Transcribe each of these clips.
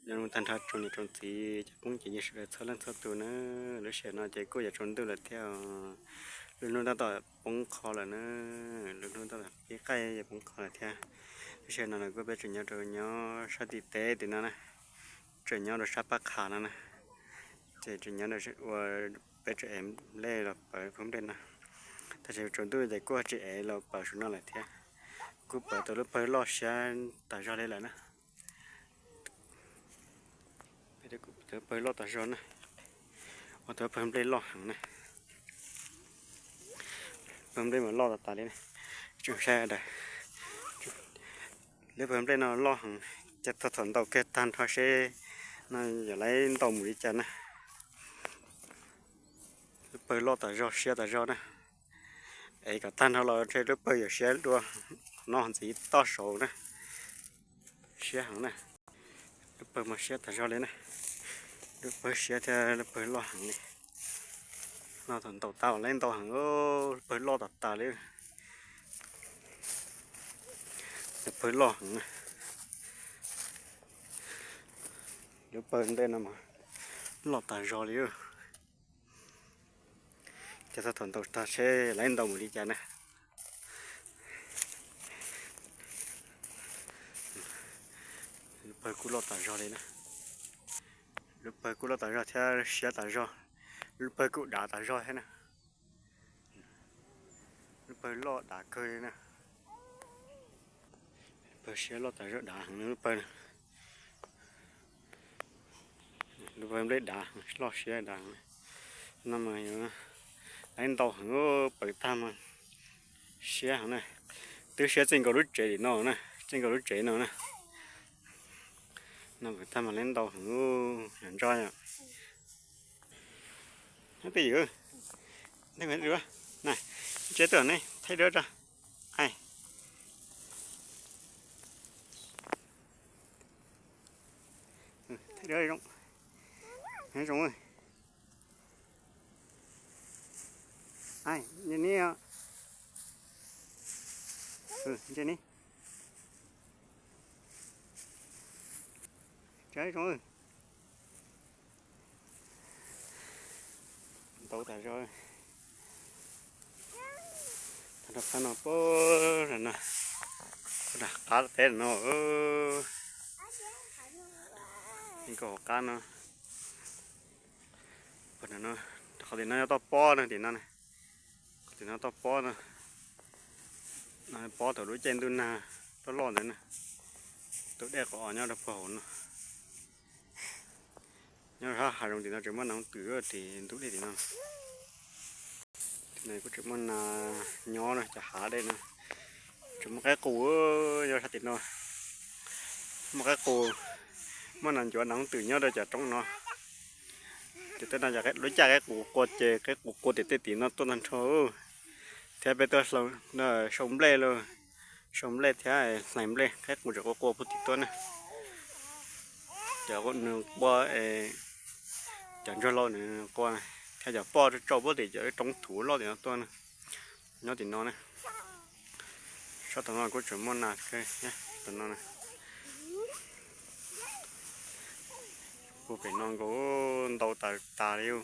ยังทันทัดจนจนสีจะปุ้งจะยิ่งเท่านั้นเท่าตัวนะหรือเสียน้อยใจก็อย่าจนตัวละเที่ยวหรือนู่นต่อปุ้งคอละนะหรือนู่นต่อยี่ใกล้อย่าปุ้งคอละเที่ยวเสียน้อยก็ไปจุดยอดยอชาติเตะตินะนะจุดยอดชาปากขานะนะจุดยอดว่าไปจุดเอ็มเล่เราไปพร้อมเด่นนะถ้าจะจนตัวใจก็จุดเอ็มเราไปชุดนั่นแหละเที่ยวกูไปตัวเราไปรอเสียแต่จอเลยแหละนะเดี๋ยวกูเดี๋ยวไปรอแต่จอนะว่าเดี๋ยวเพิ่มได้รอหังนะเพิ่มได้เหมือนรอตาเลยนะจุดแช่ได้เดี๋ยวเพิ่มได้นอนรอหังจะถอนเตาเกตันทอเช่น่าอย่าไล่เตาหมูดิจันนะไปรอแต่จอเสียแต่จอนะไอ้กับตันเขาเราใช้รถไปอย่าเสียด้วยนอนสีต่อโซ่นะเสียหังนะไปมาเสียแต่จอเลยนะไปเสียแต่ไปรอหังนี่เราถอนเตาเตาเล่นเตาหังไปรอตัดตาเลยไปรอหังนะเดี๋ยวเปิดได้นะมารอตาจอเลยจะถอนเตาตาเช่เล่นเตาหมูดิจันนะไปกูรอตาจอเลยนะหรือไปกูรอตาจอที่เสียตาจอหรือไปกูด่าตาจอให้นะหรือไปรอด่าเคยนะไปเสียรอตาจอด่าหรือไปหรือไปไม่ได้ด่ารอเสียด่านั่นมาอยู่นะไอ้ตัวหังไปทำมันเสียหังนะตัวเสียจริงก็รู้ใจดีน้องนะจริงก็รู้ใจน้องนะนั่นไปทำมันเล่นตัวหังหันจอยอ่ะนั่นตีอยู่นี่เหมือนหรือวะนี่เจ๊ตัวนี้ไทยเด้อจ้ะไอ้ไทยเด้อจ้ะไอ้จ้ะไอ้ยันนี่อ่ะยันนี่ใช่จ้ะtàu tại rồi thật ra nó bơ rồi nè đặt cá tên nó những cái cá nó phần nó họ thì nó to po này thì nó này thì nó to po này nó po từ đối trên tôi nè tôi lon đấy nè tôi đeo có nhau đập phổ nó nhưng ra hải đồng thì nó chỉ muốn nóng từ thì tôi đi thì nó này có chỉ muốn nhỏ này chả há đây nè chỉ một cái củ do thật thịt nó một cái củ muốn làm cho nóng từ nhau đây chả trong nó thì tôi làm cho cái đối chả cái củ cột chè cái củ cột thì nó tốt hơn thôi thế bây giờ nó sống lê luôn sống lê thế làm lê cái củ chỉ có cột thì tốt này chả có nương bò chẳng cho lo nữa qua này theo giờ bò cho bò thì giờ trong thủ lo thì nó to này nó thì nó này sao tụi nó có chuyện món nào cái nhá tụi nó này cô phải non có đầu tà điêu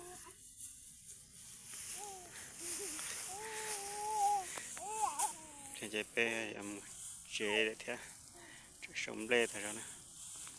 thì chế pe chế để thế sống lê thôi đó